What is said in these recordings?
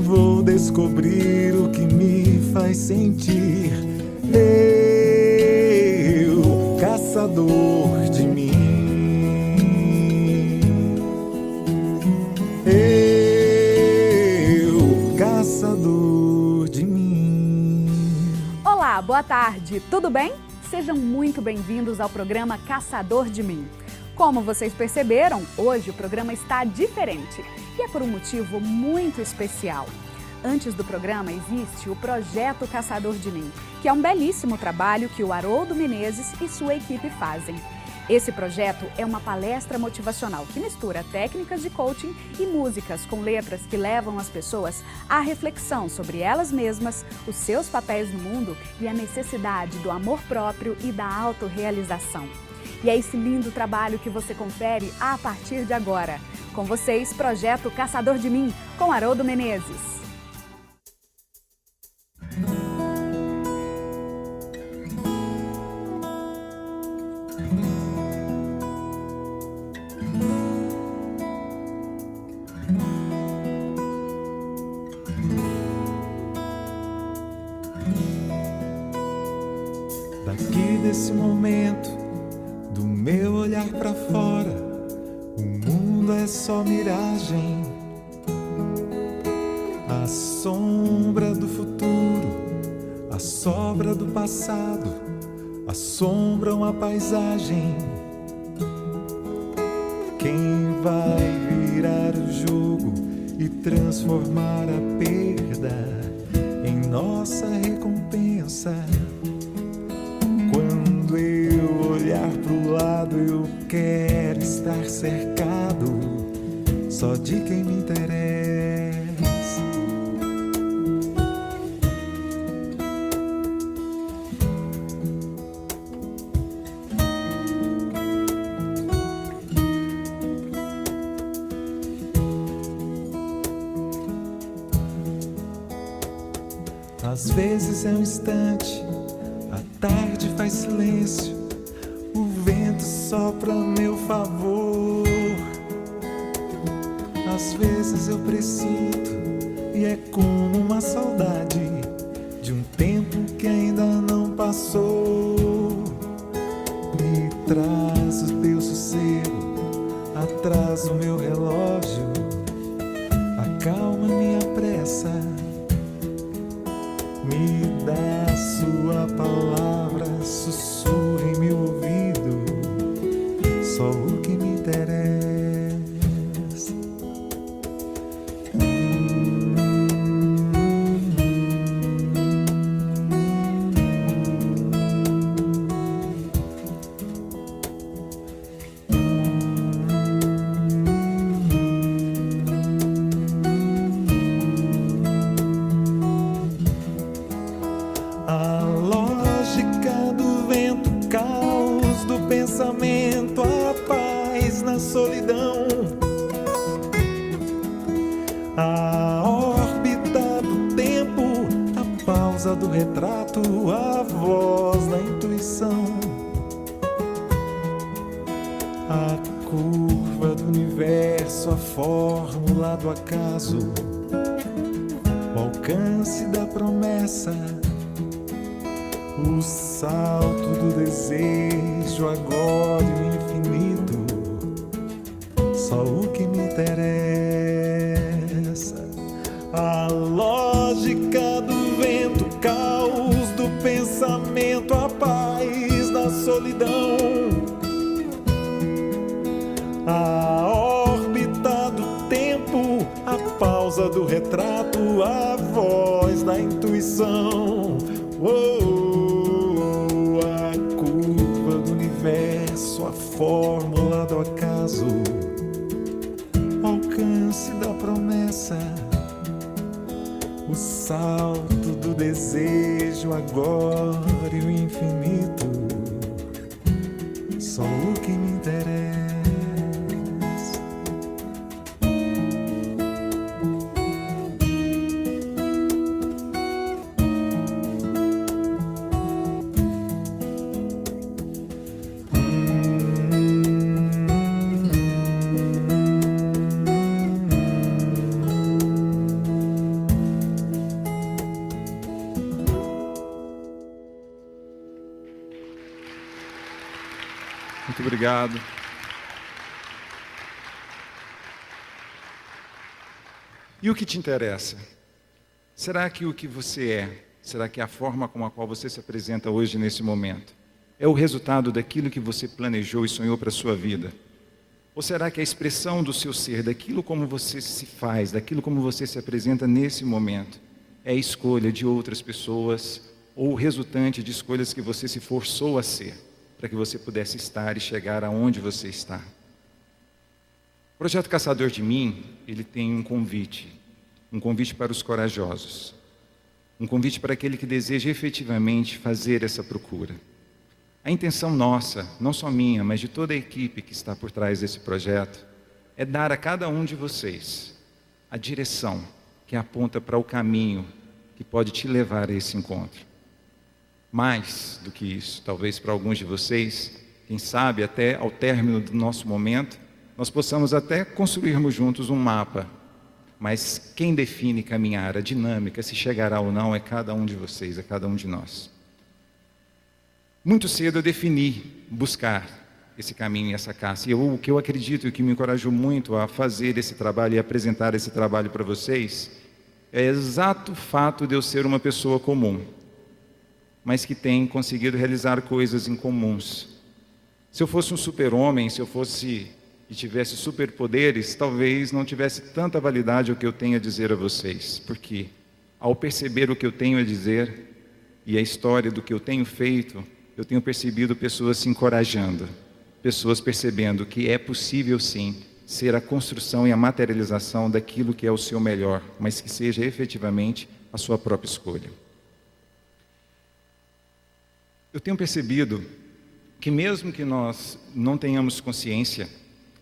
vou descobrir o que me faz sentir. Eu, caçador de mim. Eu, caçador de mim. Olá, boa tarde, tudo bem? Sejam muito bem-vindos ao programa Caçador de Mim. Como vocês perceberam, hoje o programa está diferente e é por um motivo muito especial. Antes do programa existe o Projeto Caçador de Mim, que é um belíssimo trabalho que o Haroldo Menezes e sua equipe fazem. Esse projeto é uma palestra motivacional que mistura técnicas de coaching e músicas com letras que levam as pessoas à reflexão sobre elas mesmas, os seus papéis no mundo e a necessidade do amor próprio e da autorrealização. E é esse lindo trabalho que você confere a partir de agora. Com vocês, Projeto Caçador de Mim, com Haroldo Menezes. Daqui desse momento, do meu olhar pra fora, o mundo é só miragem. A sombra do futuro, a sobra do passado, assombram a paisagem. Quem vai virar o jogo e transformar a perda em nossa recompensa? Quando eu olhar pro lado, eu quero estar cercado só de quem me interessa. Às vezes é um instante, a tarde faz silêncio, o vento sopra a meu favor. Às vezes eu presinto e é como uma saudade de um tempo que ainda não passou. Me traz o teu sossego, atrasa o meu relógio, acalma minha pressa. Me dá sua palavra, sussurra em meu ouvido, só o que me interessa. A lógica do vento, caos do pensamento, a paz na solidão. A órbita do tempo, a pausa do retrato, a voz da intuição. A curva do universo, a fórmula do acaso, o alcance da promessa. O salto do desejo, agora e o infinito, só o que me interessa. A lógica do vento, caos do pensamento, a paz da solidão. A órbita do tempo, a pausa do retrato, a voz da intuição. A curva do universo, a fórmula do acaso, o alcance da promessa, o salto do desejo, agora e o infinito, só o que me interessa. Muito obrigado. E o que te interessa? Será que o que você é, será que a forma com a qual você se apresenta hoje nesse momento é o resultado daquilo que você planejou e sonhou para a sua vida? Ou será que a expressão do seu ser, daquilo como você se faz, daquilo como você se apresenta nesse momento, é a escolha de outras pessoas ou o resultante de escolhas que você se forçou a ser, para que você pudesse estar e chegar aonde você está? O Projeto Caçador de Mim, ele tem um convite para os corajosos, um convite para aquele que deseja efetivamente fazer essa procura. A intenção nossa, não só minha, mas de toda a equipe que está por trás desse projeto, é dar a cada um de vocês a direção que aponta para o caminho que pode te levar a esse encontro. Mais do que isso, talvez para alguns de vocês, quem sabe até ao término do nosso momento, nós possamos até construirmos juntos um mapa, mas quem define caminhar, a dinâmica, se chegará ou não, é cada um de vocês, é cada um de nós. Muito cedo eu defini buscar esse caminho e essa caça. E o que eu acredito e o que me encorajou muito a fazer esse trabalho e apresentar esse trabalho para vocês é o exato fato de eu ser uma pessoa comum, mas que tem conseguido realizar coisas incomuns. Se eu fosse um super-homem, se eu fosse e tivesse superpoderes, talvez não tivesse tanta validade o que eu tenho a dizer a vocês, porque ao perceber o que eu tenho a dizer e a história do que eu tenho feito, eu tenho percebido pessoas se encorajando, pessoas percebendo que é possível sim ser a construção e a materialização daquilo que é o seu melhor, mas que seja efetivamente a sua própria escolha. Eu tenho percebido que mesmo que nós não tenhamos consciência,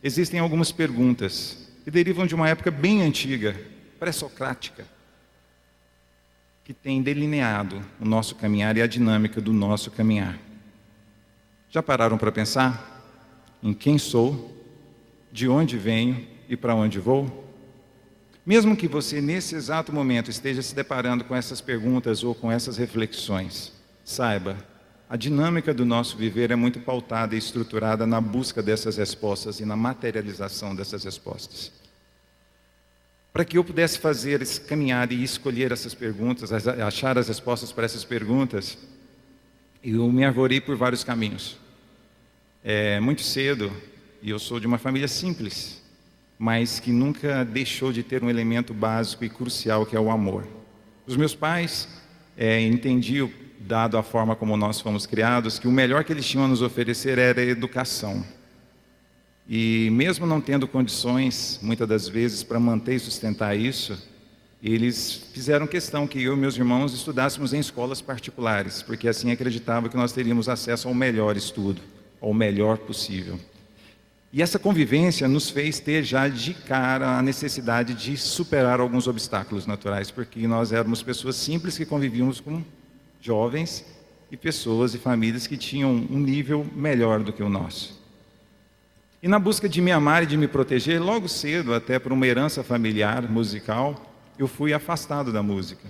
existem algumas perguntas que derivam de uma época bem antiga, pré-socrática, que tem delineado o nosso caminhar e a dinâmica do nosso caminhar. Já pararam para pensar em quem sou, de onde venho e para onde vou? Mesmo que você nesse exato momento esteja se deparando com essas perguntas ou com essas reflexões, saiba, a dinâmica do nosso viver é muito pautada e estruturada na busca dessas respostas e na materialização dessas respostas. Para que eu pudesse fazer esse caminhar e escolher essas perguntas, achar as respostas para essas perguntas, eu me arvorei por vários caminhos. Muito cedo, e eu sou de uma família simples, mas que nunca deixou de ter um elemento básico e crucial, que é o amor. Os meus pais entendiam, dado a forma como nós fomos criados, que o melhor que eles tinham a nos oferecer era a educação. E mesmo não tendo condições, muitas das vezes, para manter e sustentar isso, eles fizeram questão que eu e meus irmãos estudássemos em escolas particulares, porque assim acreditavam que nós teríamos acesso ao melhor estudo, ao melhor possível. E essa convivência nos fez ter já de cara a necessidade de superar alguns obstáculos naturais, porque nós éramos pessoas simples que convivíamos com jovens e pessoas e famílias que tinham um nível melhor do que o nosso. E na busca de me amar e de me proteger, logo cedo, até por uma herança familiar musical, eu fui afastado da música.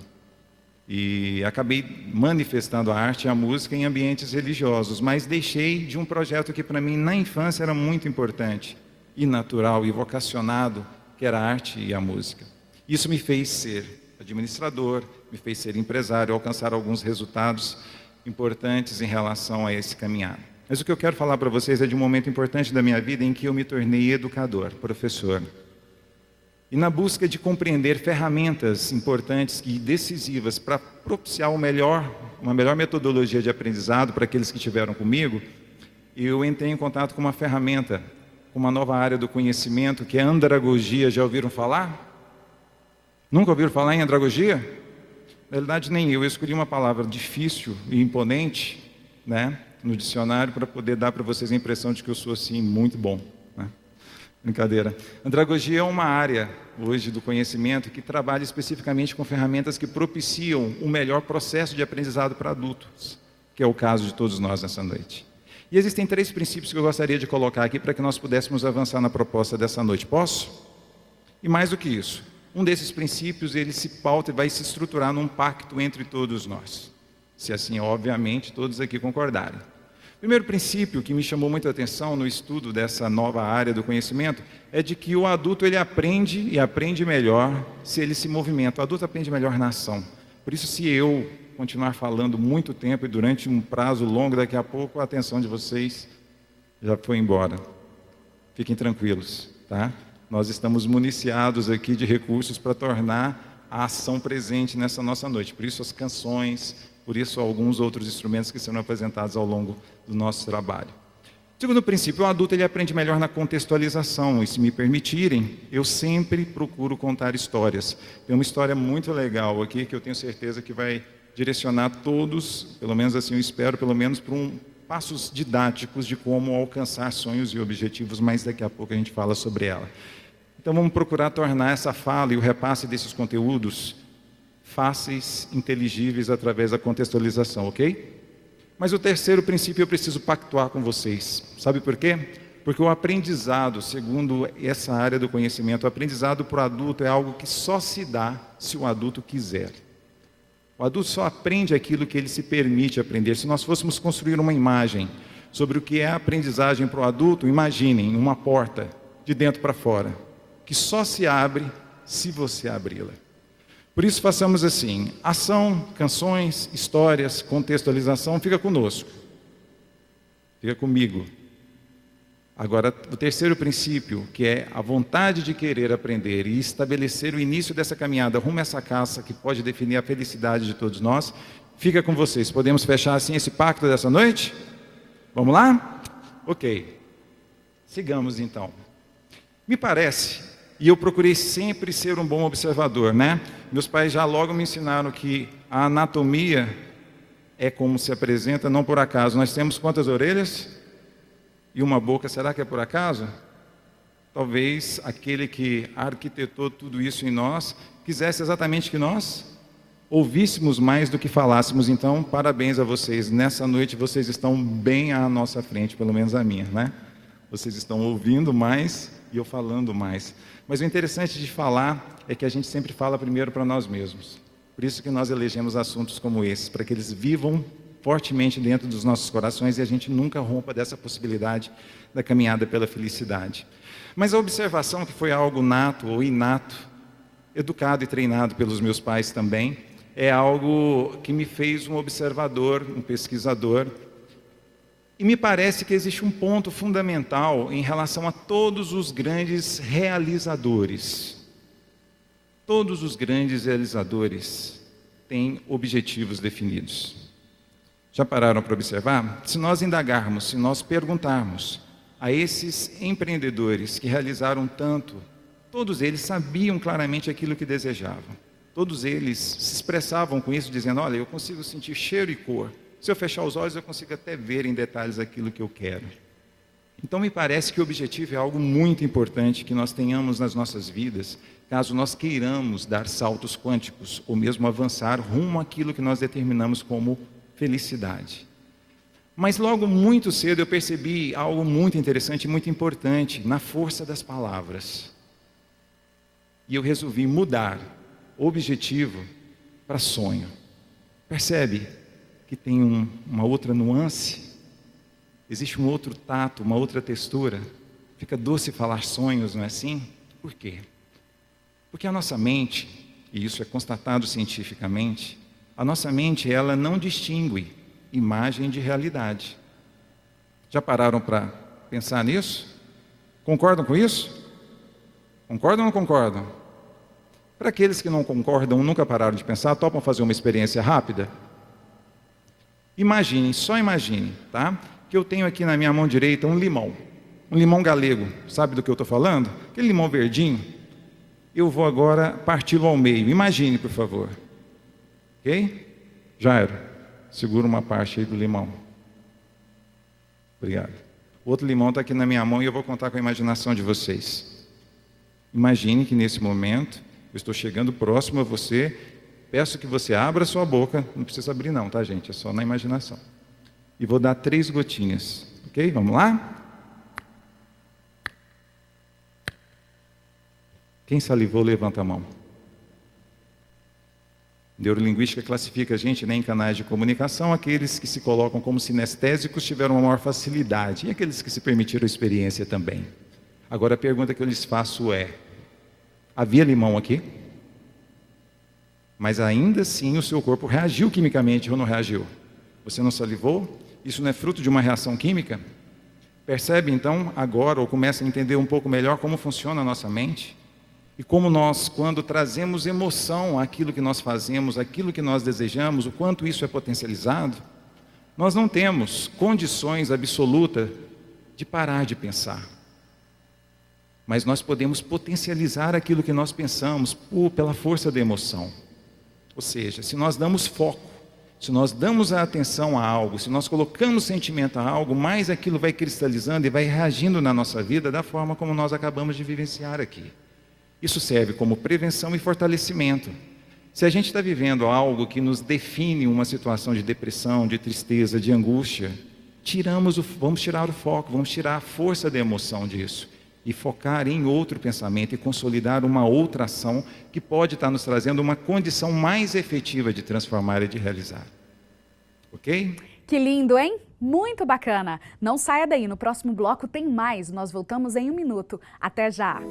E acabei manifestando a arte e a música em ambientes religiosos, mas deixei de um projeto que para mim na infância era muito importante, e natural e vocacionado, que era a arte e a música. Isso me fez ser administrador, me fez ser empresário, alcançar alguns resultados importantes em relação a esse caminhar. Mas o que eu quero falar para vocês é de um momento importante da minha vida em que eu me tornei educador, professor. E na busca de compreender ferramentas importantes e decisivas para propiciar uma melhor metodologia de aprendizado para aqueles que estiveram comigo, eu entrei em contato com uma ferramenta, com uma nova área do conhecimento, que é a andragogia. Já ouviram falar? Nunca ouviram falar em andragogia? Na realidade, nem eu. Eu escolhi uma palavra difícil e imponente, no dicionário, para poder dar para vocês a impressão de que eu sou, assim, muito bom. Brincadeira. Andragogia é uma área, hoje, do conhecimento que trabalha especificamente com ferramentas que propiciam o melhor processo de aprendizado para adultos, que é o caso de todos nós nessa noite. E existem 3 princípios que eu gostaria de colocar aqui para que nós pudéssemos avançar na proposta dessa noite. Posso? E mais do que isso, um desses princípios, ele se pauta e vai se estruturar num pacto entre todos nós. Se assim, obviamente, todos aqui concordarem. O Primeiro princípio que me chamou muita atenção no estudo dessa nova área do conhecimento é de que o adulto ele aprende e aprende melhor se ele se movimenta. O adulto aprende melhor na ação. Por isso, se eu continuar falando muito tempo e durante um prazo longo, daqui a pouco a atenção de vocês já foi embora. Fiquem tranquilos, tá? Nós estamos municiados aqui de recursos para tornar a ação presente nessa nossa noite. Por isso as canções, por isso alguns outros instrumentos que serão apresentados ao longo do nosso trabalho. Segundo princípio, o adulto ele aprende melhor na contextualização. E se me permitirem, eu sempre procuro contar histórias. Tem uma história muito legal aqui que eu tenho certeza que vai direcionar todos, pelo menos assim eu espero, pelo menos para passos didáticos de como alcançar sonhos e objetivos, mas daqui a pouco a gente fala sobre ela. Então vamos procurar tornar essa fala e o repasse desses conteúdos fáceis, inteligíveis através da contextualização, ok? Mas o terceiro princípio eu preciso pactuar com vocês. Sabe por quê? Porque o aprendizado, segundo essa área do conhecimento, o aprendizado para o adulto é algo que só se dá se o adulto quiser. O adulto só aprende aquilo que ele se permite aprender. Se nós fôssemos construir uma imagem sobre o que é a aprendizagem para o adulto, imaginem uma porta de dentro para fora, que só se abre se você abri-la. Por isso façamos assim, ação, canções, histórias, contextualização, fica conosco, fica comigo. Agora, o terceiro princípio, que é a vontade de querer aprender e estabelecer o início dessa caminhada rumo a essa caça que pode definir a felicidade de todos nós, fica com vocês. Podemos fechar assim esse pacto dessa noite? Vamos lá? Ok. Sigamos então. Me parece, e eu procurei sempre ser um bom observador, né? Meus pais já logo me ensinaram que a anatomia é como se apresenta, não por acaso. Nós temos quantas orelhas? E uma boca, será que é por acaso? Talvez aquele que arquitetou tudo isso em nós quisesse exatamente que nós ouvíssemos mais do que falássemos. Então, parabéns a vocês. Nessa noite vocês estão bem à nossa frente, pelo menos a minha, né? Vocês estão ouvindo mais e eu falando mais. Mas o interessante de falar é que a gente sempre fala primeiro para nós mesmos. Por isso que nós elegemos assuntos como esses, para que eles vivam fortemente dentro dos nossos corações e a gente nunca rompa dessa possibilidade da caminhada pela felicidade. Mas a observação, que foi algo nato ou inato, educado e treinado pelos meus pais também, é algo que me fez um observador, um pesquisador. E me parece que existe um ponto fundamental em relação a todos os grandes realizadores. Todos os grandes realizadores têm objetivos definidos. Já pararam para observar? Se nós indagarmos, se nós perguntarmos a esses empreendedores que realizaram tanto, todos eles sabiam claramente aquilo que desejavam. Todos eles se expressavam com isso, dizendo, olha, eu consigo sentir cheiro e cor. Se eu fechar os olhos, eu consigo até ver em detalhes aquilo que eu quero. Então, me parece que o objetivo é algo muito importante que nós tenhamos nas nossas vidas, caso nós queiramos dar saltos quânticos, ou mesmo avançar rumo àquilo que nós determinamos como felicidade. Mas logo muito cedo eu percebi algo muito interessante e muito importante na força das palavras. E eu resolvi mudar o objetivo para sonho. Percebe que tem uma outra nuance? Existe um outro tato, uma outra textura. Fica doce falar sonhos, não é assim? Por quê? Porque a nossa mente, e isso é constatado cientificamente, a nossa mente, ela não distingue imagem de realidade. Já pararam para pensar nisso? Concordam com isso? Concordam ou não concordam? Para aqueles que não concordam, nunca pararam de pensar, topam fazer uma experiência rápida? Imaginem, só imaginem, tá? Que eu tenho aqui na minha mão direita um limão galego. Sabe do que eu estou falando? Aquele limão verdinho. Eu vou agora parti-lo ao meio. Imagine, por favor. Ok? Jairo, segura uma parte aí do limão. Obrigado. O outro limão está aqui na minha mão e eu vou contar com a imaginação de vocês. Imagine que nesse momento eu estou chegando próximo a você. Peço que você abra a sua boca. Não precisa abrir não, tá, gente? É só na imaginação. E vou dar 3 gotinhas. Ok? Vamos lá? Quem salivou, levanta a mão. Neurolinguística classifica a gente, né, em canais de comunicação, aqueles que se colocam como sinestésicos tiveram uma maior facilidade, e aqueles que se permitiram a experiência também. Agora a pergunta que eu lhes faço é: havia limão aqui? Mas ainda assim o seu corpo reagiu quimicamente ou não reagiu? Você não salivou? Isso não é fruto de uma reação química? Percebe então agora, ou começa a entender um pouco melhor como funciona a nossa mente? E como nós, quando trazemos emoção àquilo que nós fazemos, àquilo que nós desejamos, o quanto isso é potencializado, nós não temos condições absolutas de parar de pensar. Mas nós podemos potencializar aquilo que nós pensamos pela força da emoção. Ou seja, se nós damos foco, se nós damos a atenção a algo, se nós colocamos sentimento a algo, mais aquilo vai cristalizando e vai reagindo na nossa vida da forma como nós acabamos de vivenciar aqui. Isso serve como prevenção e fortalecimento. Se a gente está vivendo algo que nos define uma situação de depressão, de tristeza, de angústia, vamos tirar o foco, vamos tirar a força da emoção disso e focar em outro pensamento e consolidar uma outra ação que pode estar nos trazendo uma condição mais efetiva de transformar e de realizar. Ok? Que lindo, hein? Muito bacana! Não saia daí, no próximo bloco tem mais. Nós voltamos em 1 minuto. Até já!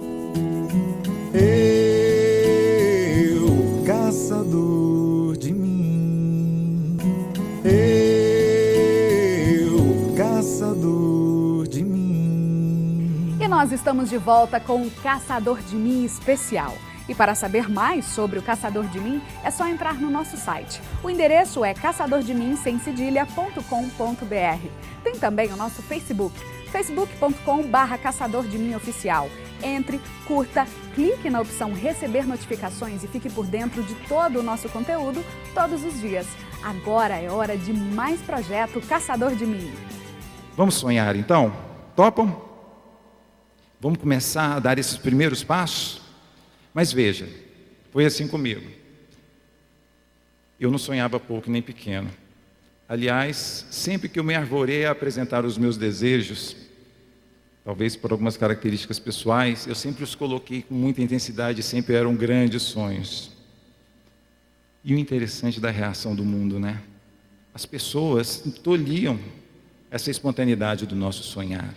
Eu, caçador de mim. Eu, caçador de mim. E nós estamos de volta com o Caçador de Mim especial. E para saber mais sobre o Caçador de Mim, é só entrar no nosso site. O endereço é caçadordemim.com.br. Tem também o nosso Facebook, facebook.com/caçadordemimoficial. Entre, curta, clique na opção receber notificações e fique por dentro de todo o nosso conteúdo todos os dias. Agora é hora de mais projeto Caçador de Mim. Vamos sonhar então? Topam? Vamos começar a dar esses primeiros passos? Mas veja, foi assim comigo. Eu não sonhava pouco nem pequeno. Aliás, sempre que eu me arvorei a apresentar os meus desejos, talvez por algumas características pessoais, eu sempre os coloquei com muita intensidade, sempre eram grandes sonhos. E o interessante da reação do mundo, né? As pessoas tolhiam essa espontaneidade do nosso sonhar.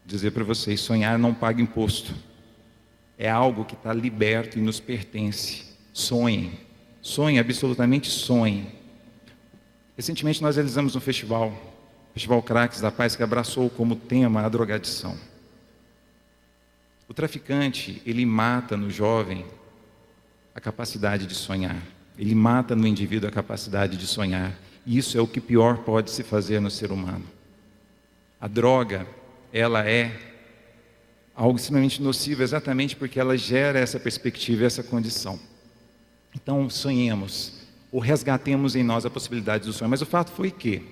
Dizer para vocês, sonhar não paga imposto. É algo que está liberto e nos pertence. Sonhem. Sonhem, absolutamente sonhem. Recentemente nós realizamos um festival Craques da Paz, que abraçou como tema a drogadição. O traficante, ele mata no jovem a capacidade de sonhar. Ele mata no indivíduo a capacidade de sonhar. E isso é o que pior pode se fazer no ser humano. A droga, ela é algo extremamente nocivo, exatamente porque ela gera essa perspectiva, essa condição. Então, sonhemos, ou resgatemos em nós a possibilidade do sonho. Mas o fato foi que,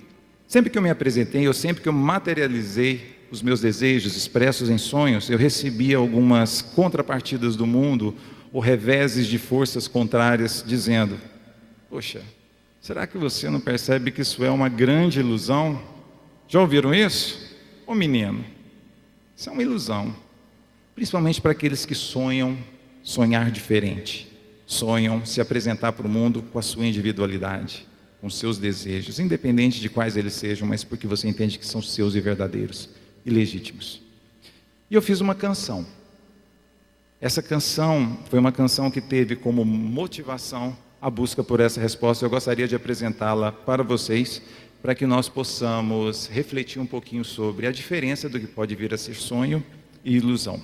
sempre que eu me apresentei, ou sempre que eu materializei os meus desejos expressos em sonhos, eu recebia algumas contrapartidas do mundo, ou reveses de forças contrárias, dizendo: poxa, será que você não percebe que isso é uma grande ilusão? Já ouviram isso? Ô menino, isso é uma ilusão. Principalmente para aqueles que sonham sonhar diferente, sonham se apresentar para o mundo com a sua individualidade, com seus desejos, independente de quais eles sejam, mas porque você entende que são seus e verdadeiros e legítimos. E eu fiz uma canção. Essa canção foi uma canção que teve como motivação a busca por essa resposta. Eu gostaria de apresentá-la para vocês, para que nós possamos refletir um pouquinho sobre a diferença do que pode vir a ser sonho e ilusão.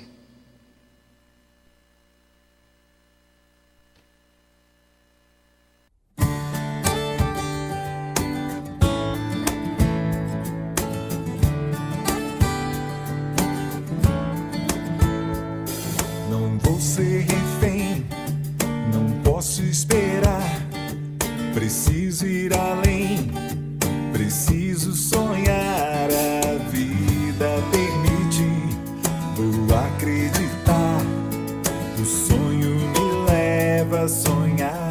Não vou ser refém, não posso esperar. Preciso ir além, preciso sonhar. A vida permite, vou acreditar. O sonho me leva a sonhar.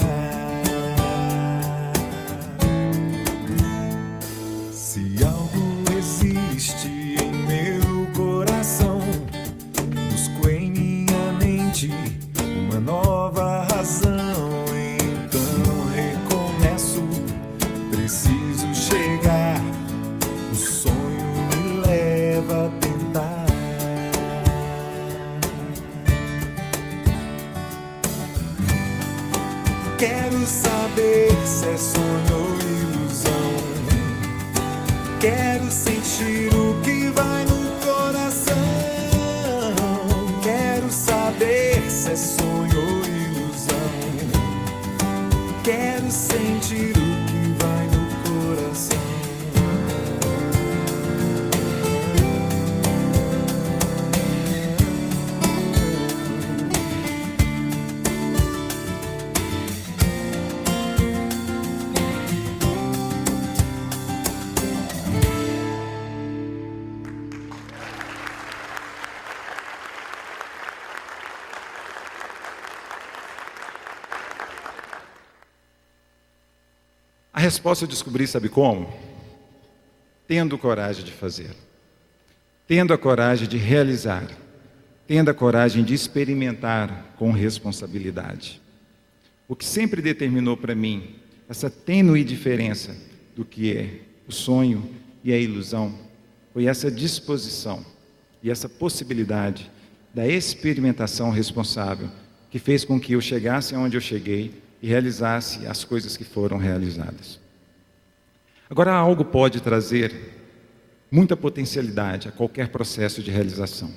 Se algo existe em meu coração, busco em minha mente uma nova razão. Então Quero saber se é sonho ou ilusão. Quero sentir o que vai no coração. Quero saber se é sonho ou ilusão. Quero sentir o que vai no coração. A resposta eu descobri, sabe como? Tendo coragem de fazer, tendo a coragem de realizar, tendo a coragem de experimentar com responsabilidade. O que sempre determinou para mim essa tênue diferença do que é o sonho e a ilusão foi essa disposição e essa possibilidade da experimentação responsável que fez com que eu chegasse aonde eu cheguei e realizasse as coisas que foram realizadas. Agora, algo pode trazer muita potencialidade a qualquer processo de realização,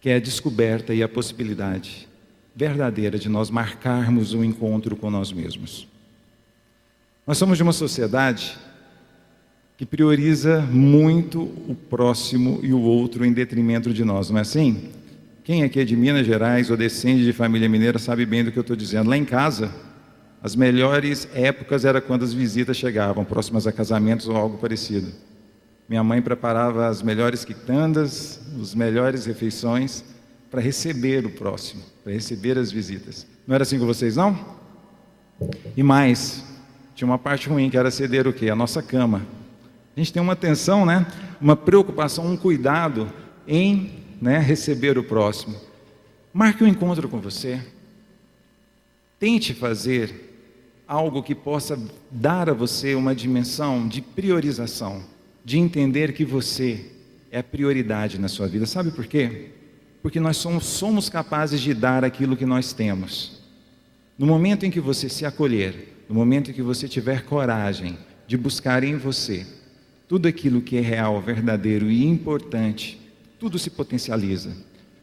que é a descoberta e a possibilidade verdadeira de nós marcarmos um encontro com nós mesmos. Nós somos de uma sociedade que prioriza muito o próximo e o outro em detrimento de nós, não é assim? Quem aqui é de Minas Gerais ou descende de família mineira sabe bem do que eu estou dizendo. Lá em casa, as melhores épocas era quando as visitas chegavam, próximas a casamentos ou algo parecido. Minha mãe preparava as melhores quitandas, as melhores refeições para receber o próximo, para receber as visitas. Não era assim com vocês, não? E mais, tinha uma parte ruim que era ceder o quê? A nossa cama. A gente tem uma atenção, né? Uma preocupação, um cuidado em receber o próximo. Marque um encontro com você. Tente fazer algo que possa dar a você uma dimensão de priorização, de entender que você é a prioridade na sua vida. Sabe por quê? Porque nós somos capazes de dar aquilo que nós temos. No momento em que você se acolher, no momento em que você tiver coragem de buscar em você tudo aquilo que é real, verdadeiro e importante, tudo se potencializa,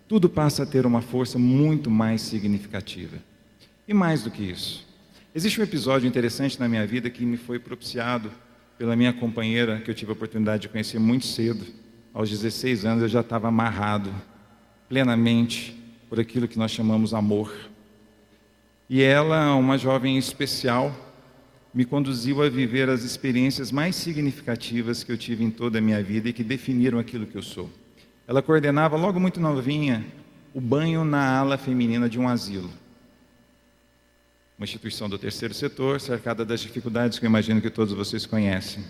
tudo passa a ter uma força muito mais significativa. E mais do que isso, existe um episódio interessante na minha vida que me foi propiciado pela minha companheira, que eu tive a oportunidade de conhecer muito cedo. Aos 16 anos eu já estava amarrado plenamente por aquilo que nós chamamos amor. E ela, uma jovem especial, me conduziu a viver as experiências mais significativas que eu tive em toda a minha vida e que definiram aquilo que eu sou. Ela coordenava, logo muito novinha, o banho na ala feminina de um asilo. Uma instituição do terceiro setor, cercada das dificuldades que eu imagino que todos vocês conhecem.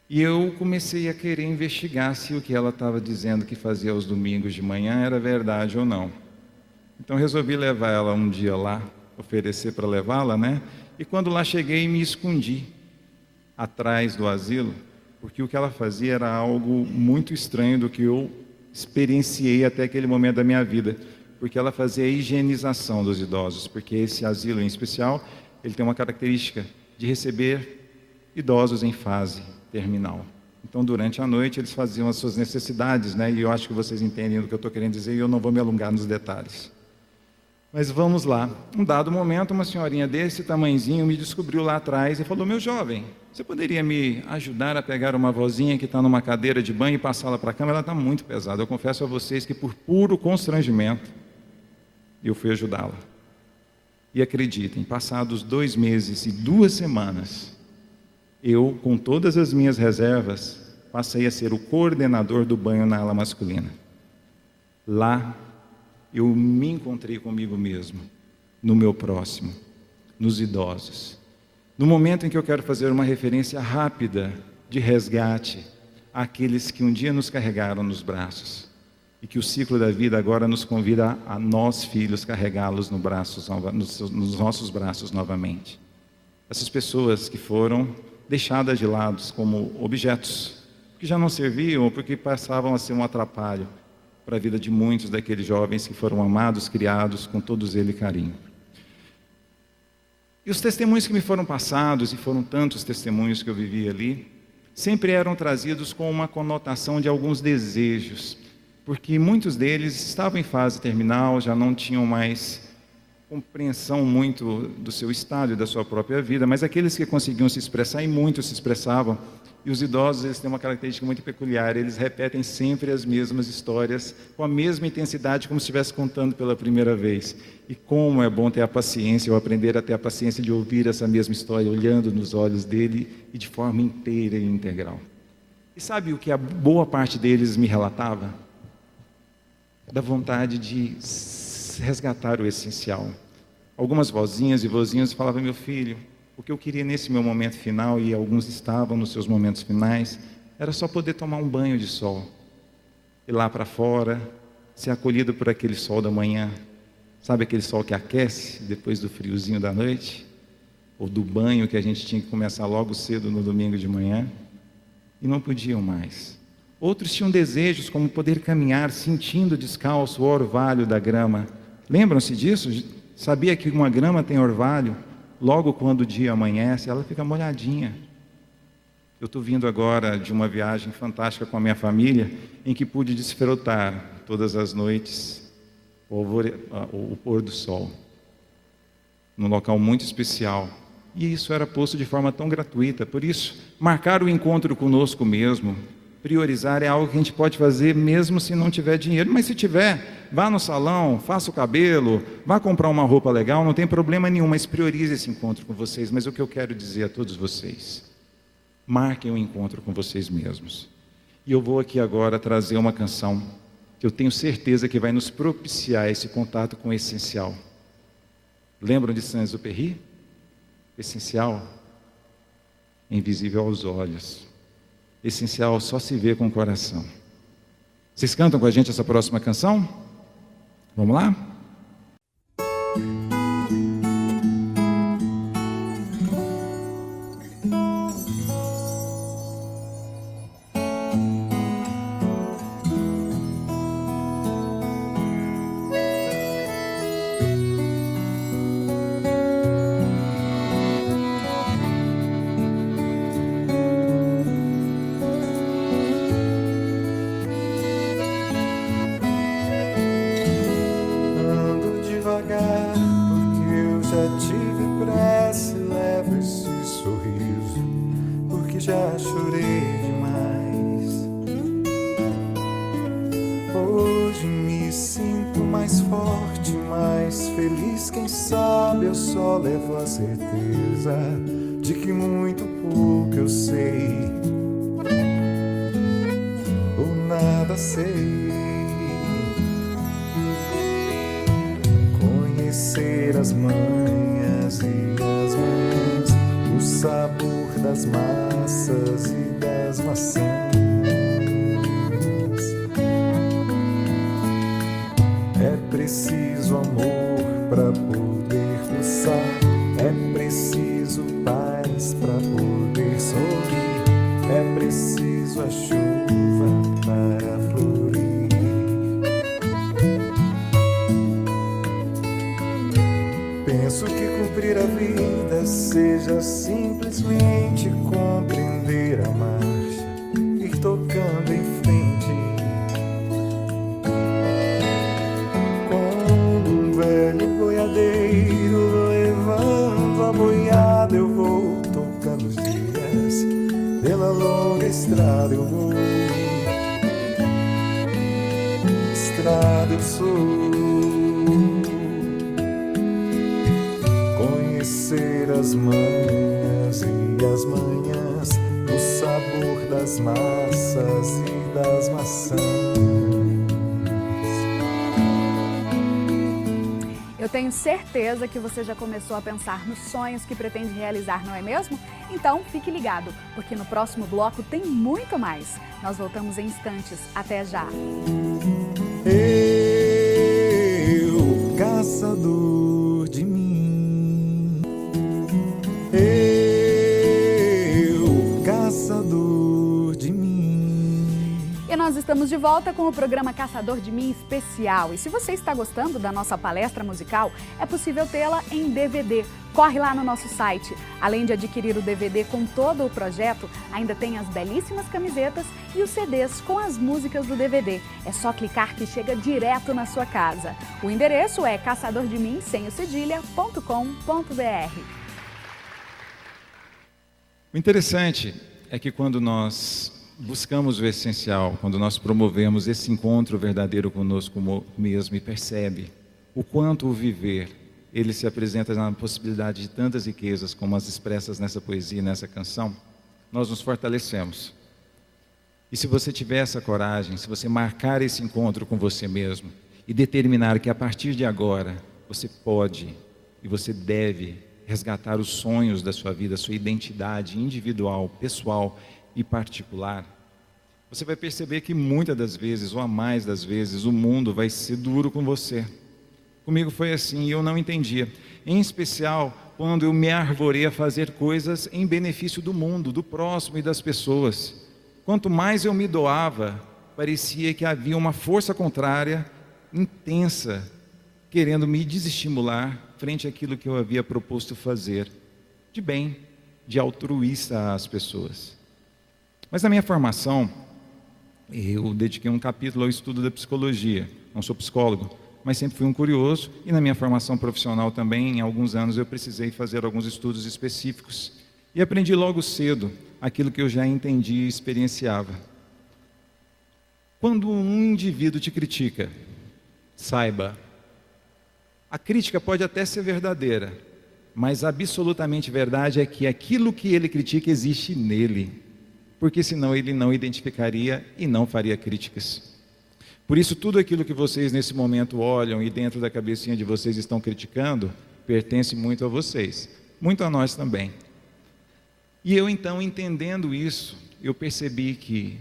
E eu comecei a querer investigar se o que ela estava dizendo que fazia aos domingos de manhã era verdade ou não. Então resolvi levar ela um dia lá, oferecer para levá-la, né? E quando lá cheguei, me escondi atrás do asilo, porque o que ela fazia era algo muito estranho do que eu experienciei até aquele momento da minha vida, porque ela fazia a higienização dos idosos, porque esse asilo em especial, ele tem uma característica de receber idosos em fase terminal. Então, durante a noite, eles faziam as suas necessidades, né? E eu acho que vocês entendem do que eu estou querendo dizer e eu não vou me alongar nos detalhes. Mas vamos lá. Um dado momento, uma senhorinha desse tamanhozinho me descobriu lá atrás e falou: meu jovem, você poderia me ajudar a pegar uma vozinha que está numa cadeira de banho e passá-la para a cama? Ela está muito pesada. Eu confesso a vocês que por puro constrangimento, eu fui ajudá-la. E acreditem, passados 2 meses e 2 semanas, eu, com todas as minhas reservas, passei a ser o coordenador do banho na ala masculina. Lá, eu me encontrei comigo mesmo, no meu próximo, nos idosos. No momento em que eu quero fazer uma referência rápida de resgate àqueles que um dia nos carregaram nos braços e que o ciclo da vida agora nos convida a nós, filhos, carregá-los nos nossos braços novamente. Essas pessoas que foram deixadas de lado como objetos, que já não serviam ou porque passavam a ser um atrapalho para a vida de muitos daqueles jovens que foram amados, criados com todos eles carinho. E os testemunhos que me foram passados, e foram tantos testemunhos que eu vivi ali, sempre eram trazidos com uma conotação de alguns desejos, porque muitos deles estavam em fase terminal, já não tinham mais compreensão muito do seu estado e da sua própria vida, mas aqueles que conseguiam se expressar, e muitos se expressavam, e os idosos, eles têm uma característica muito peculiar, eles repetem sempre as mesmas histórias, com a mesma intensidade, como se estivesse contando pela primeira vez. E como é bom ter a paciência, ou aprender a ter a paciência de ouvir essa mesma história, olhando nos olhos dele, e de forma inteira e integral. E sabe o que a boa parte deles me relatava? Da vontade de resgatar o essencial. Algumas vozinhas e vozinhos falavam: meu filho, o que eu queria nesse meu momento final, e alguns estavam nos seus momentos finais, era só poder tomar um banho de sol, ir lá para fora, ser acolhido por aquele sol da manhã, sabe aquele sol que aquece depois do friozinho da noite, ou do banho que a gente tinha que começar logo cedo no domingo de manhã, e não podiam mais. Outros tinham desejos como poder caminhar sentindo descalço o orvalho da grama. Lembram-se disso? Sabia que uma grama tem orvalho? Logo quando o dia amanhece, ela fica molhadinha. Eu estou vindo agora de uma viagem fantástica com a minha família, em que pude desfrutar todas as noites o pôr do sol, num local muito especial. E isso era posto de forma tão gratuita. Por isso, marcar o encontro conosco mesmo, priorizar, é algo que a gente pode fazer mesmo se não tiver dinheiro. Mas se tiver, vá no salão, faça o cabelo, vá comprar uma roupa legal, não tem problema nenhum, mas priorize esse encontro com vocês. Mas o que eu quero dizer a todos vocês: marquem o encontro com vocês mesmos. E eu vou aqui agora trazer uma canção que eu tenho certeza que vai nos propiciar esse contato com o essencial. Lembram de Saint-Exupéry? Essencial, invisível aos olhos. Essencial só se vê com o coração. Vocês cantam com a gente essa próxima canção? Vamos lá? Já chorei demais. Hoje me sinto mais forte, mais feliz. Quem sabe eu só levo a certeza de que muito pouco eu sei, ou nada sei. Conhecer as manhãs e as manhãs, o sabor das massas e das maçãs. É preciso amor para poder pulsar, é preciso paz para poder sorrir, é preciso a chuva para florir. Penso que cumprir a vida seja simplesmente compreender a marcha, ir tocando em frente. Como um velho boiadeiro levando a boiada, eu vou tocando os dias, pela longa estrada eu vou. Estrada eu sou. Conhecer as manhãs e as manhãs, o sabor das massas e das maçãs. Eu tenho certeza que você já começou a pensar nos sonhos que pretende realizar, não é mesmo? Então fique ligado, porque no próximo bloco tem muito mais. Nós voltamos em instantes. Até já! Eu, caçador de mim, eu, caçador de mim. E nós estamos de volta com o programa Caçador de Mim Especial. E se você está gostando da nossa palestra musical, é possível tê-la em DVD. Corre lá no nosso site. Além de adquirir o DVD com todo o projeto, ainda tem as belíssimas camisetas e os CDs com as músicas do DVD. É só clicar que chega direto na sua casa. O endereço é caçadordemim.com.br. O interessante é que quando nós buscamos o essencial, quando nós promovemos esse encontro verdadeiro conosco mesmo e percebe o quanto o viver, ele se apresenta na possibilidade de tantas riquezas como as expressas nessa poesia e nessa canção, nós nos fortalecemos. E se você tiver essa coragem, se você marcar esse encontro com você mesmo e determinar que a partir de agora você pode e você deve resgatar os sonhos da sua vida, a sua identidade individual, pessoal e particular, você vai perceber que muitas das vezes, ou a mais das vezes, o mundo vai ser duro com você. Comigo foi assim e eu não entendia. Em especial, quando eu me arvorei a fazer coisas em benefício do mundo, do próximo e das pessoas. Quanto mais eu me doava, parecia que havia uma força contrária, intensa, querendo me desestimular frente àquilo que eu havia proposto fazer, de bem, de altruísta às pessoas. Mas na minha formação, eu dediquei um capítulo ao estudo da psicologia. Não sou psicólogo, mas sempre fui um curioso, e na minha formação profissional também, em alguns anos, eu precisei fazer alguns estudos específicos. E aprendi logo cedo aquilo que eu já entendia e experienciava. Quando um indivíduo te critica, saiba, a crítica pode até ser verdadeira, mas absolutamente verdade é que aquilo que ele critica existe nele, porque senão ele não identificaria e não faria críticas. Por isso, tudo aquilo que vocês nesse momento olham e dentro da cabecinha de vocês estão criticando, pertence muito a vocês, muito a nós também. E eu então, entendendo isso, eu percebi que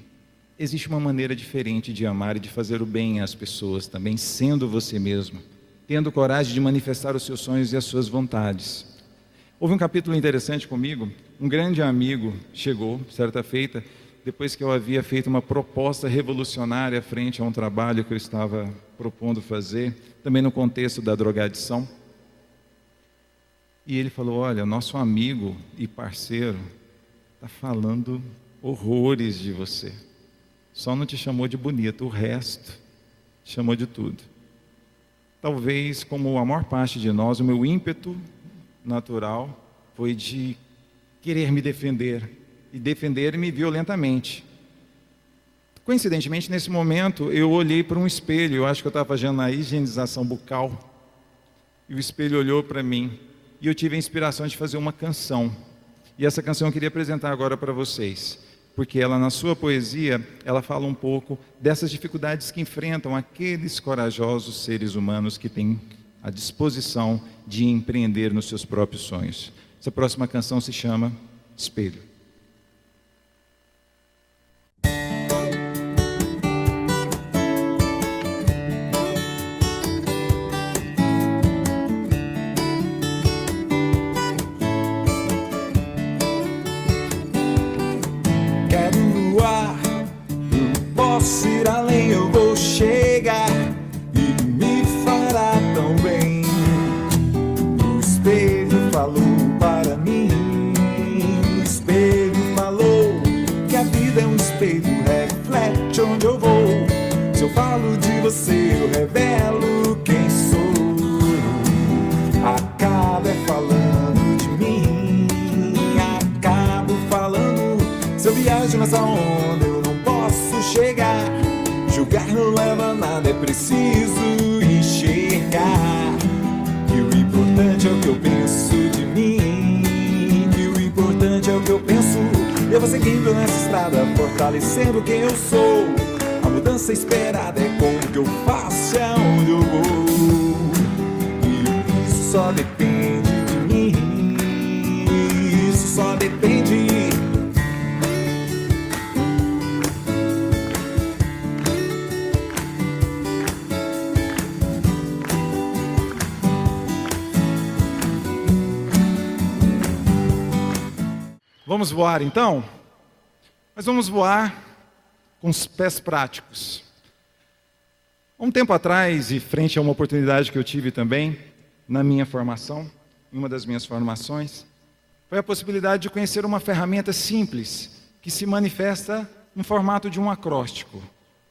existe uma maneira diferente de amar e de fazer o bem às pessoas, também sendo você mesmo, tendo coragem de manifestar os seus sonhos e as suas vontades. Houve um capítulo interessante comigo. Um grande amigo chegou, certa feita, depois que eu havia feito uma proposta revolucionária frente a um trabalho que eu estava propondo fazer, também no contexto da drogadição. E ele falou: olha, nosso amigo e parceiro está falando horrores de você. Só não te chamou de bonito, o resto te chamou de tudo. Talvez, como a maior parte de nós, o meu ímpeto natural foi de querer me defender e defender-me violentamente. Coincidentemente, nesse momento, eu olhei para um espelho. Eu acho que eu estava fazendo a higienização bucal e o espelho olhou para mim e eu tive a inspiração de fazer uma canção. E essa canção eu queria apresentar agora para vocês, porque ela, na sua poesia, ela fala um pouco dessas dificuldades que enfrentam aqueles corajosos seres humanos que têm a disposição de empreender nos seus próprios sonhos. Essa próxima canção se chama Espelho. Posso ir além, eu vou chegar e me fará tão bem. O espelho falou para mim, o espelho falou que a vida é um espelho, reflete onde eu vou. Se eu falo de você, eu revelo quem sou. Acabo falando de mim, acabo falando. Se eu viajo nessa onda, eu não posso chegar. Julgar não leva a nada, é preciso enxergar que o importante é o que eu penso de mim, que o importante é o que eu penso. Eu vou seguindo nessa estrada, fortalecendo quem eu sou. A mudança esperada é com o que eu faço, é onde eu vou. E isso só depende de mim, isso só depende. Vamos voar então? Mas vamos voar com os pés práticos. Há um tempo atrás, e frente a uma oportunidade que eu tive também na minha formação, em uma das minhas formações, foi a possibilidade de conhecer uma ferramenta simples que se manifesta no formato de um acróstico,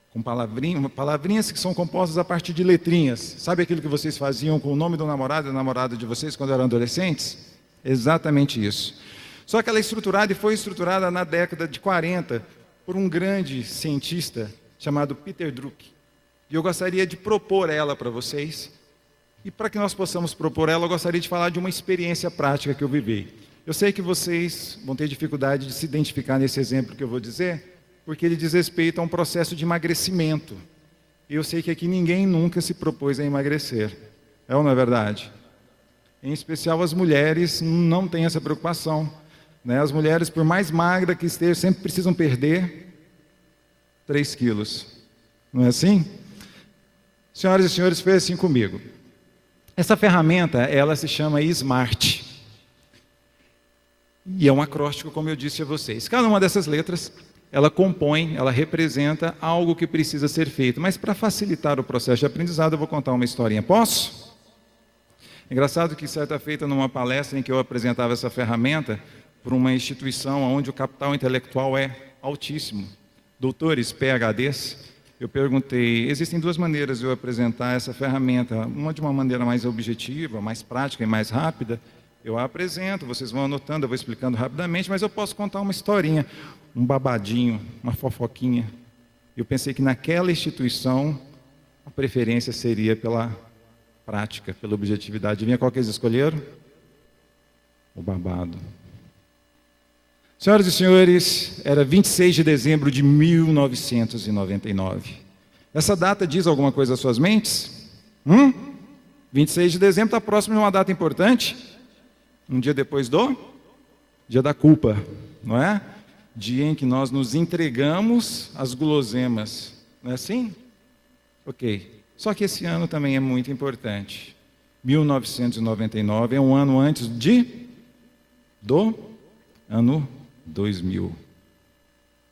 com palavrinhas que são compostas a partir de letrinhas. Sabe aquilo que vocês faziam com o nome do namorado e da namorada de vocês quando eram adolescentes? Exatamente isso. Só que ela é estruturada e foi estruturada na década de 40 por um grande cientista chamado Peter Drucker. E eu gostaria de propor ela para vocês. E para que nós possamos propor ela, eu gostaria de falar de uma experiência prática que eu vivi. Eu sei que vocês vão ter dificuldade de se identificar nesse exemplo que eu vou dizer, porque ele diz respeito a um processo de emagrecimento. E eu sei que aqui ninguém nunca se propôs a emagrecer. É ou não é verdade? Em especial as mulheres não têm essa preocupação, né? As mulheres, por mais magra que estejam, sempre precisam perder 3 quilos. Não é assim? Senhoras e senhores, foi assim comigo. Essa ferramenta, ela se chama Smart. E é um acróstico, como eu disse a vocês. Cada uma dessas letras, ela compõe, ela representa algo que precisa ser feito. Mas para facilitar o processo de aprendizado, eu vou contar uma historinha. Posso? Engraçado que certa feita, numa palestra em que eu apresentava essa ferramenta para uma instituição onde o capital intelectual é altíssimo, doutores, PhDs, eu perguntei, existem 2 maneiras de eu apresentar essa ferramenta, uma de uma maneira mais objetiva, mais prática e mais rápida. Eu a apresento, vocês vão anotando, eu vou explicando rapidamente, mas eu posso contar uma historinha, um babadinho, uma fofoquinha. Eu pensei que naquela instituição a preferência seria pela prática, pela objetividade. Adivinha qual que eles escolheram? O babado. Senhoras e senhores, era 26 de dezembro de 1999. Essa data diz alguma coisa às suas mentes? 26 de dezembro está próximo de uma data importante. Um dia depois do dia da culpa, não é? Dia em que nós nos entregamos às guloseimas. Não é assim? Ok. Só que esse ano também é muito importante. 1999 é um ano antes do ano 2000. O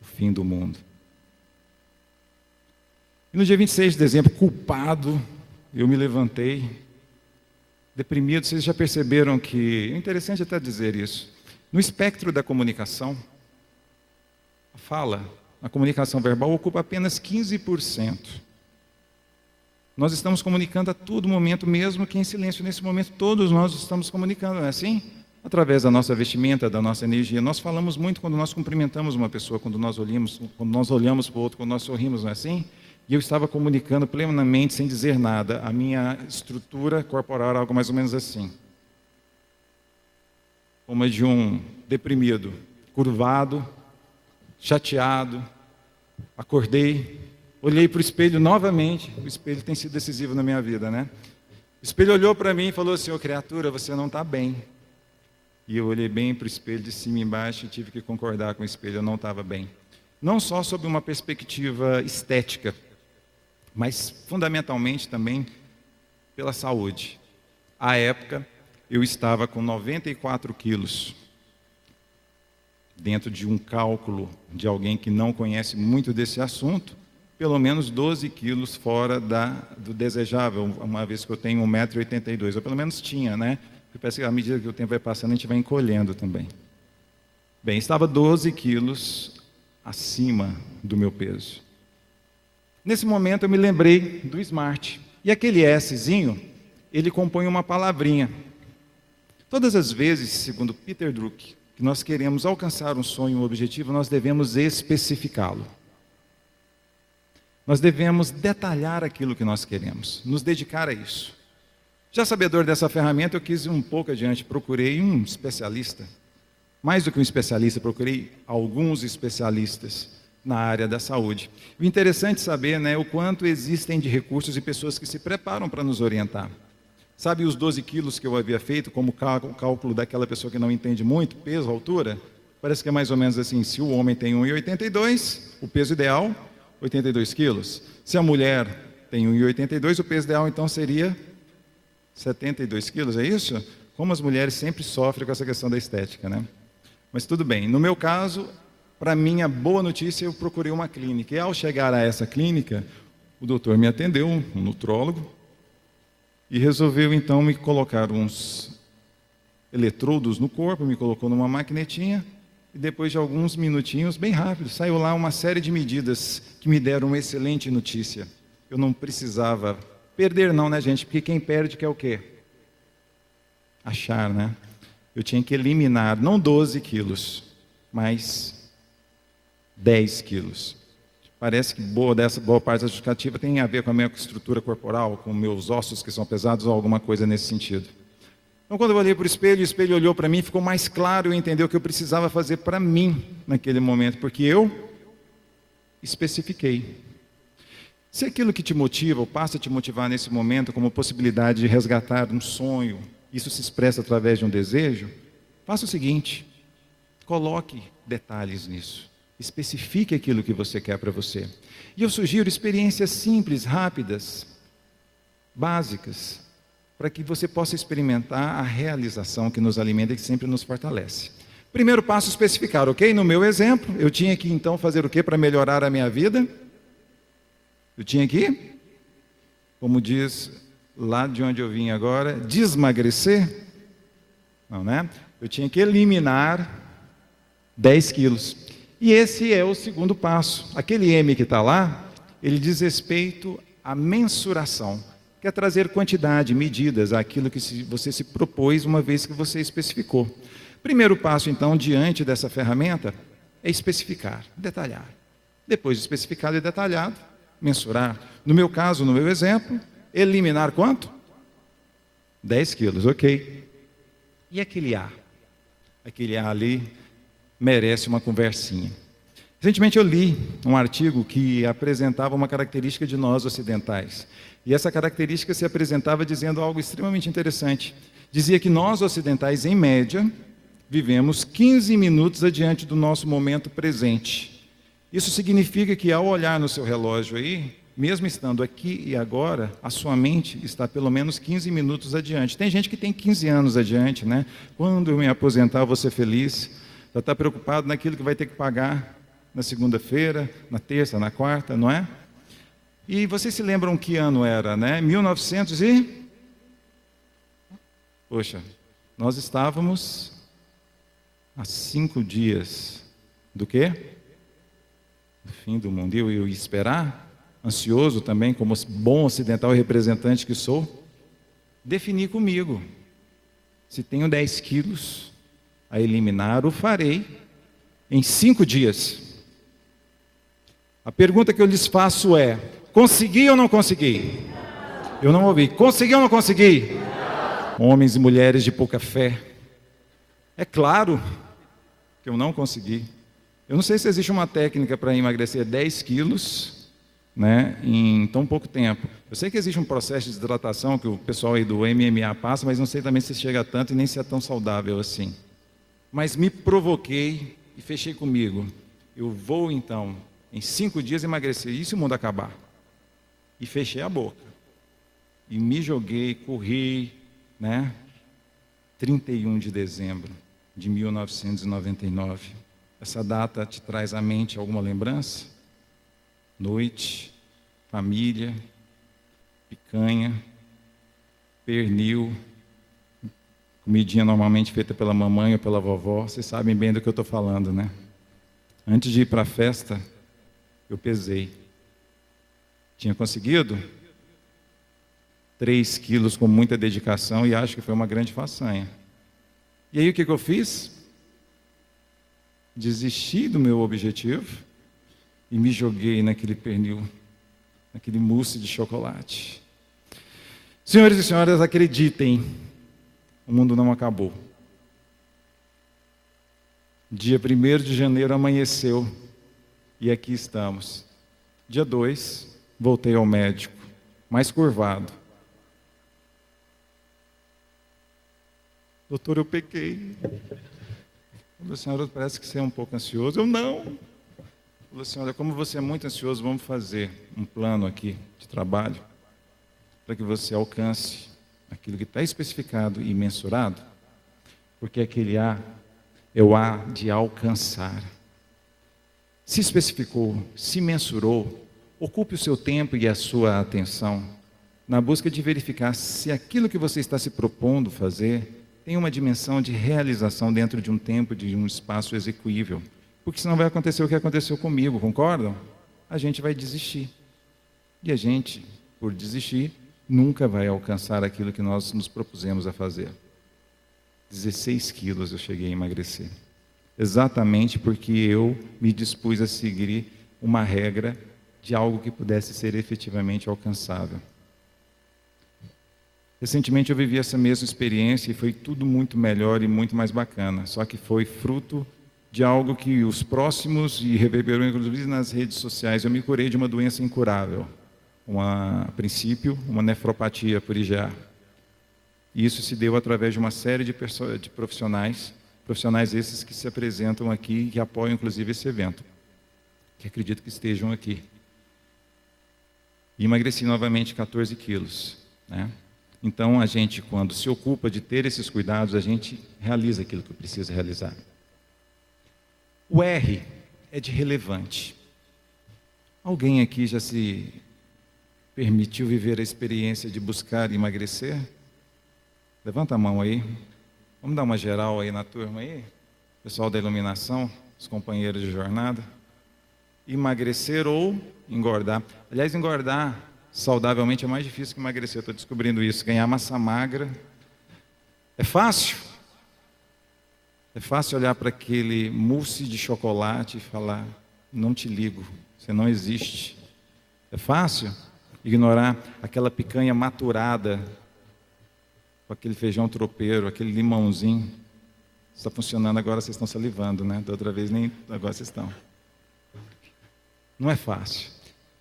fim do mundo. E no dia 26 de dezembro, culpado, eu me levantei, deprimido. Vocês já perceberam que, é interessante até dizer isso, no espectro da comunicação, a fala, a comunicação verbal ocupa apenas 15%. Nós estamos comunicando a todo momento, mesmo que em silêncio. Nesse momento, todos nós estamos comunicando, não é assim? Através da nossa vestimenta, da nossa energia. Nós falamos muito quando nós cumprimentamos uma pessoa, quando nós olhamos para o outro, quando nós sorrimos, não é assim? E eu estava comunicando plenamente, sem dizer nada. A minha estrutura corporal era algo mais ou menos assim. Como a de um deprimido, curvado, chateado. Acordei, olhei para o espelho novamente. O espelho tem sido decisivo na minha vida, né? O espelho olhou para mim e falou assim: ô criatura, você não está bem. E eu olhei bem para o espelho de cima e embaixo e tive que concordar com o espelho, eu não estava bem. Não só sob uma perspectiva estética, mas fundamentalmente também pela saúde. À época, eu estava com 94 quilos. Dentro de um cálculo de alguém que não conhece muito desse assunto, pelo menos 12 quilos fora do desejável, uma vez que eu tenho 1,82 m, ou pelo menos tinha, né? Porque parece que à medida que o tempo vai passando, a gente vai encolhendo também. Bem, estava 12 quilos acima do meu peso. Nesse momento eu me lembrei do Smart. E aquele Szinho, ele compõe uma palavrinha. Todas as vezes, segundo Peter Drucker, que nós queremos alcançar um sonho, um objetivo, nós devemos especificá-lo. Nós devemos detalhar aquilo que nós queremos, nos dedicar a isso. Já sabedor dessa ferramenta, eu quis ir um pouco adiante, procurei um especialista. Mais do que um especialista, procurei alguns especialistas na área da saúde. O interessante é saber, né, o quanto existem de recursos e pessoas que se preparam para nos orientar. Sabe os 12 quilos que eu havia feito como cálculo daquela pessoa que não entende muito, peso, altura? Parece que é mais ou menos assim, se o homem tem 1,82, o peso ideal, 82 quilos. Se a mulher tem 1,82, o peso ideal então seria 72 quilos, é isso? Como as mulheres sempre sofrem com essa questão da estética, né? Mas tudo bem. No meu caso, para mim, a boa notícia, eu procurei uma clínica. E ao chegar a essa clínica, o doutor me atendeu, um nutrólogo, e resolveu então me colocar uns eletrodos no corpo, me colocou numa maquinetinha, e depois de alguns minutinhos, bem rápido, saiu lá uma série de medidas que me deram uma excelente notícia. Eu não precisava perder não, né, gente? Porque quem perde quer o quê? Achar, né? Eu tinha que eliminar, não 12 quilos, mas 10 quilos. Parece que boa parte da justificativa tem a ver com a minha estrutura corporal, com meus ossos que são pesados ou alguma coisa nesse sentido. Então, quando eu olhei para o espelho olhou para mim, ficou mais claro, eu entendi o que eu precisava fazer para mim naquele momento, porque eu especifiquei. Se aquilo que te motiva, ou passa a te motivar nesse momento, como possibilidade de resgatar um sonho, isso se expressa através de um desejo, faça o seguinte, coloque detalhes nisso, especifique aquilo que você quer para você. E eu sugiro experiências simples, rápidas, básicas, para que você possa experimentar a realização que nos alimenta e que sempre nos fortalece. Primeiro passo, especificar, ok? No meu exemplo, eu tinha que então fazer o que para melhorar a minha vida? Eu tinha que, como diz lá de onde eu vim agora, desmagrecer? Não, né? Eu tinha que eliminar 10 quilos. E esse é o segundo passo. Aquele M que está lá, ele diz respeito à mensuração. Quer trazer quantidade, medidas, aquilo que você se propôs uma vez que você especificou. Primeiro passo, então, diante dessa ferramenta, é especificar, detalhar. Depois de especificado e detalhado, mensurar. No meu caso, no meu exemplo, eliminar quanto? 10 quilos, ok. E aquele A? Aquele A ali merece uma conversinha. Recentemente eu li um artigo que apresentava uma característica de nós ocidentais. E essa característica se apresentava dizendo algo extremamente interessante. Dizia que nós ocidentais, em média, vivemos 15 minutos adiante do nosso momento presente. Isso significa que ao olhar no seu relógio aí, mesmo estando aqui e agora, a sua mente está pelo menos 15 minutos adiante. Tem gente que tem 15 anos adiante, né? Quando eu me aposentar, eu vou ser feliz. Já está preocupado naquilo que vai ter que pagar na segunda-feira, na terça, na quarta, não é? E vocês se lembram que ano era, né? 1900 e... Poxa, nós estávamos há 5 dias do quê? Do fim do mundo. Eu ia esperar, ansioso também, como bom ocidental e representante que sou, defini comigo. Se tenho 10 quilos a eliminar, o farei em 5 dias. A pergunta que eu lhes faço é: consegui ou não consegui? Eu não ouvi. Consegui ou não consegui? Homens e mulheres de pouca fé. É claro que eu não consegui. Eu não sei se existe uma técnica para emagrecer 10 quilos, né, em tão pouco tempo. Eu sei que existe um processo de desidratação que o pessoal aí do MMA passa, mas não sei também se chega a tanto e nem se é tão saudável assim. Mas me provoquei e fechei comigo. Eu vou então, em 5 dias, emagrecer. E se o mundo acabar? E fechei a boca. E me joguei, corri, né? 31 de dezembro de 1999. Essa data te traz à mente alguma lembrança? Noite, família, picanha, pernil, comidinha normalmente feita pela mamãe ou pela vovó. Vocês sabem bem do que eu estou falando, né? Antes de ir para a festa, eu pesei. Tinha conseguido 3 quilos com muita dedicação e acho que foi uma grande façanha. E aí o que eu fiz? Desisti do meu objetivo e me joguei naquele pernil, naquele mousse de chocolate. Senhores e senhoras, acreditem, o mundo não acabou. Dia 1º de janeiro amanheceu e aqui estamos. Dia 2, voltei ao médico, mais curvado. Doutor, eu pequei. Falei, senhora, parece que você é um pouco ansioso. Eu não. Falei, senhora, como você é muito ansioso, vamos fazer um plano aqui de trabalho para que você alcance aquilo que está especificado e mensurado, porque aquele A é o A de alcançar. Se especificou, se mensurou, ocupe o seu tempo e a sua atenção na busca de verificar se aquilo que você está se propondo fazer tem uma dimensão de realização dentro de um tempo, de um espaço execuível. Porque senão vai acontecer o que aconteceu comigo, concordam? A gente vai desistir. E a gente, por desistir, nunca vai alcançar aquilo que nós nos propusemos a fazer. 16 quilos eu cheguei a emagrecer. Exatamente porque eu me dispus a seguir uma regra de algo que pudesse ser efetivamente alcançável. Recentemente eu vivi essa mesma experiência e foi tudo muito melhor e muito mais bacana. Só que foi fruto de algo que os próximos, e reverberou inclusive nas redes sociais, eu me curei de uma doença incurável. A princípio, uma nefropatia por IgA. E isso se deu através de uma série de profissionais esses que se apresentam aqui e que apoiam inclusive esse evento, que acredito que estejam aqui. E emagreci novamente 14 quilos, né? Então, a gente, quando se ocupa de ter esses cuidados, a gente realiza aquilo que precisa realizar. O R é de relevante. Alguém aqui já se permitiu viver a experiência de buscar emagrecer? Levanta a mão aí. Vamos dar uma geral aí na turma aí? Pessoal da iluminação, os companheiros de jornada. Emagrecer ou engordar. Aliás, engordar saudavelmente é mais difícil que emagrecer, eu estou descobrindo isso. Ganhar massa magra é fácil. É fácil olhar para aquele mousse de chocolate e falar, não te ligo, você não existe. É fácil ignorar aquela picanha maturada, com aquele feijão tropeiro, aquele limãozinho. Está funcionando agora, vocês estão salivando, né? Da outra vez nem agora vocês estão. Não é fácil.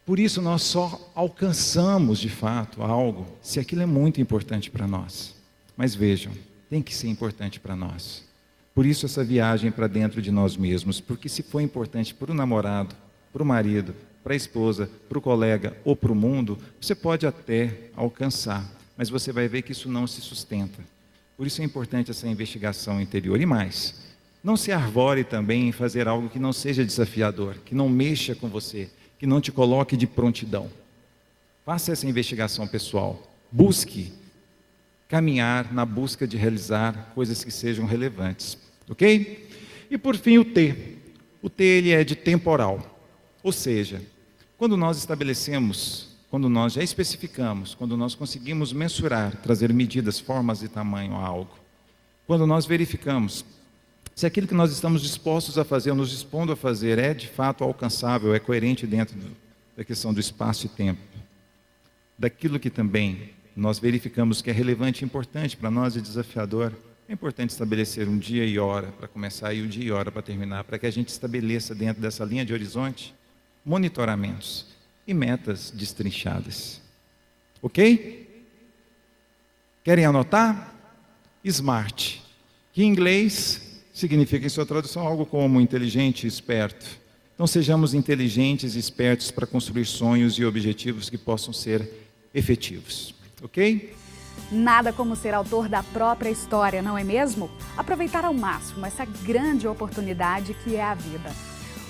Por isso nós só alcançamos de fato algo se aquilo é muito importante para nós. Mas vejam, tem que ser importante para nós. Por isso essa viagem para dentro de nós mesmos, porque se for importante para o namorado, para o marido, para a esposa, para o colega ou para o mundo, você pode até alcançar, mas você vai ver que isso não se sustenta. Por isso é importante essa investigação interior. E mais, não se arvore também em fazer algo que não seja desafiador, que não mexa com você, que não te coloque de prontidão. Faça essa investigação pessoal. Busque caminhar na busca de realizar coisas que sejam relevantes. Ok? E por fim o T. O T ele é de temporal. Ou seja, quando nós estabelecemos, quando nós já especificamos, quando nós conseguimos mensurar, trazer medidas, formas e tamanho a algo, quando nós verificamos se aquilo que nós estamos dispostos a fazer, ou nos dispondo a fazer, é de fato alcançável, é coerente dentro da questão do espaço e tempo, daquilo que também nós verificamos que é relevante e importante para nós e desafiador, é importante estabelecer um dia e hora para começar e um dia e hora para terminar, para que a gente estabeleça dentro dessa linha de horizonte monitoramentos e metas destrinchadas. Ok? Querem anotar? SMART, que em inglês significa em sua tradução algo como inteligente e esperto. Então sejamos inteligentes e espertos para construir sonhos e objetivos que possam ser efetivos. Ok? Nada como ser autor da própria história, não é mesmo? Aproveitar ao máximo essa grande oportunidade que é a vida.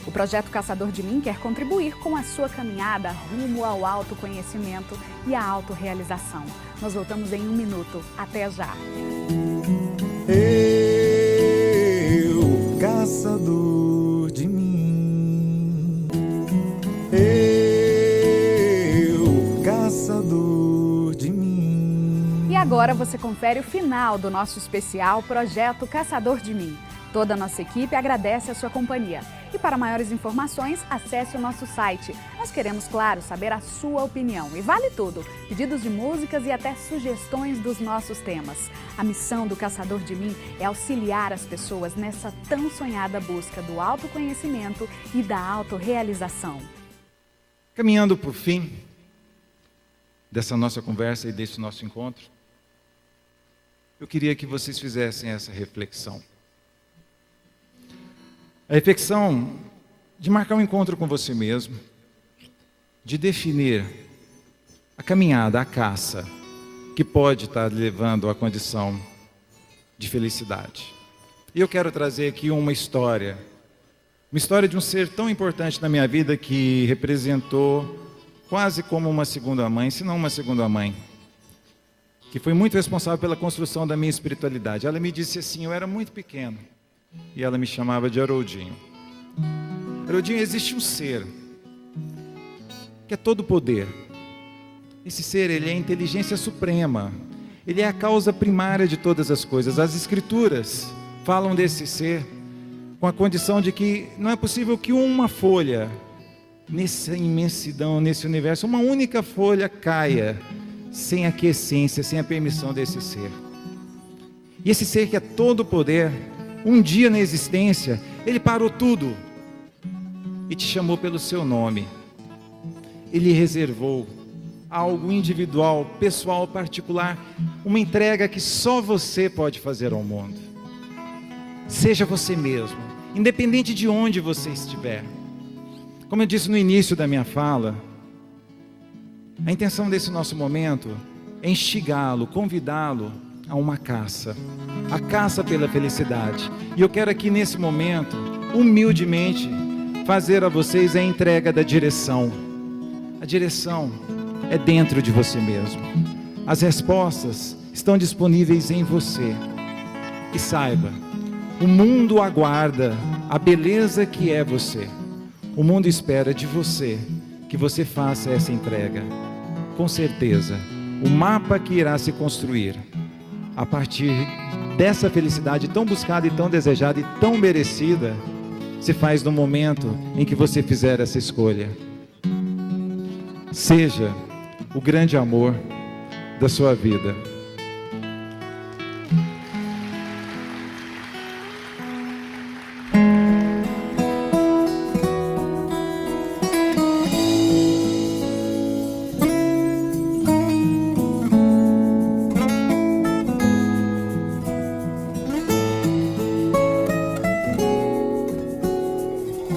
O projeto Caçador de Mim quer contribuir com a sua caminhada rumo ao autoconhecimento e à autorrealização. Nós voltamos em 1 minuto. Até já! Eu, caçador de mim. Eu, caçador de mim. E agora você confere o final do nosso especial Projeto Caçador de Mim. Toda a nossa equipe agradece a sua companhia. E para maiores informações, acesse o nosso site. Nós queremos, claro, saber a sua opinião. E vale tudo, pedidos de músicas e até sugestões dos nossos temas. A missão do Caçador de Mim é auxiliar as pessoas nessa tão sonhada busca do autoconhecimento e da autorrealização. Caminhando por fim dessa nossa conversa e desse nosso encontro, eu queria que vocês fizessem essa reflexão. A reflexão de marcar um encontro com você mesmo, de definir a caminhada, a caça, que pode estar levando à condição de felicidade. E eu quero trazer aqui uma história de um ser tão importante na minha vida que representou quase como uma segunda mãe, se não uma segunda mãe. que foi muito responsável pela construção da minha espiritualidade. Ela me disse assim, eu era muito pequeno, e ela me chamava de Haroldinho. Haroldinho, existe um ser que é todo poder. Esse ser, ele é a inteligência suprema. Ele é a causa primária de todas as coisas. As Escrituras falam desse ser com a condição de que não é possível que uma folha, nessa imensidão, nesse universo, uma única folha caia sem a quiescência, sem a permissão desse ser. E esse ser que é todo poder, um dia na existência, ele parou tudo e te chamou pelo seu nome. Ele reservou algo individual, pessoal, particular, uma entrega que só você pode fazer ao mundo. Seja você mesmo, independente de onde você estiver. Como eu disse no início da minha fala, a intenção desse nosso momento é instigá-lo, convidá-lo a uma caça, a caça pela felicidade. E eu quero aqui nesse momento, humildemente, fazer a vocês a entrega da direção. A direção é dentro de você mesmo. As respostas estão disponíveis em você. E saiba, o mundo aguarda a beleza que é você. O mundo espera de você que você faça essa entrega. Com certeza, o mapa que irá se construir a partir dessa felicidade tão buscada e tão desejada e tão merecida se faz no momento em que você fizer essa escolha. Seja o grande amor da sua vida.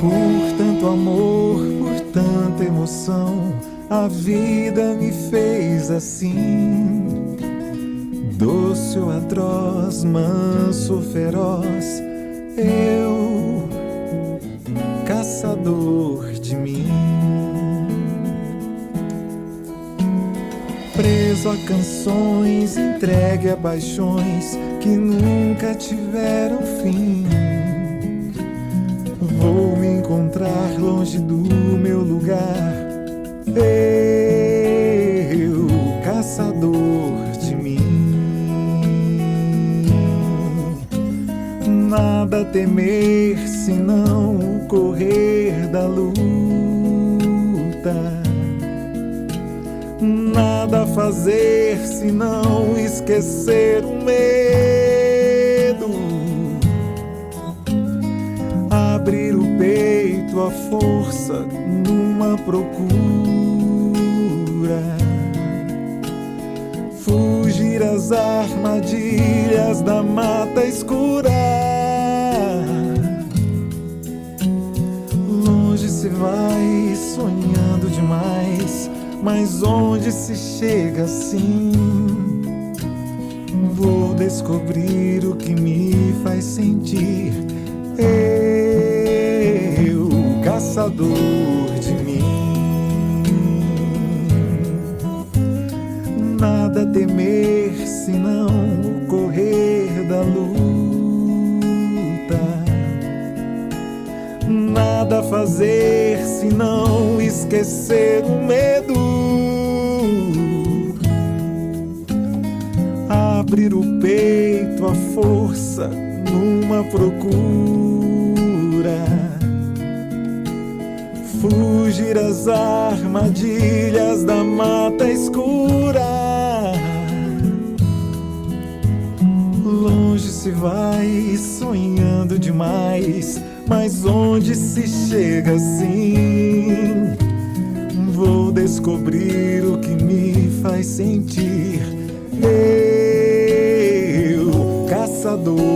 Por tanto amor, por tanta emoção, a vida me fez assim. Doce ou atroz, manso ou feroz, eu, caçador de mim. Preso a canções, entregue a paixões que nunca tiveram fim. Vou me encontrar longe do meu lugar, eu, caçador de mim. Nada temer senão o correr da luta, nada fazer senão esquecer o medo. Abrir o peito à força numa procura, fugir às armadilhas da mata escura. Longe se vai sonhando demais, mas onde se chega assim? Vou descobrir o que me faz sentir, eu, caçador de mim. Nada temer senão o correr da luta, nada fazer senão esquecer o medo. Abrir o peito à força numa procura, fugir às armadilhas da mata escura. Longe se vai sonhando demais, mas onde se chega assim? Vou descobrir o que me faz sentir, eu, caçador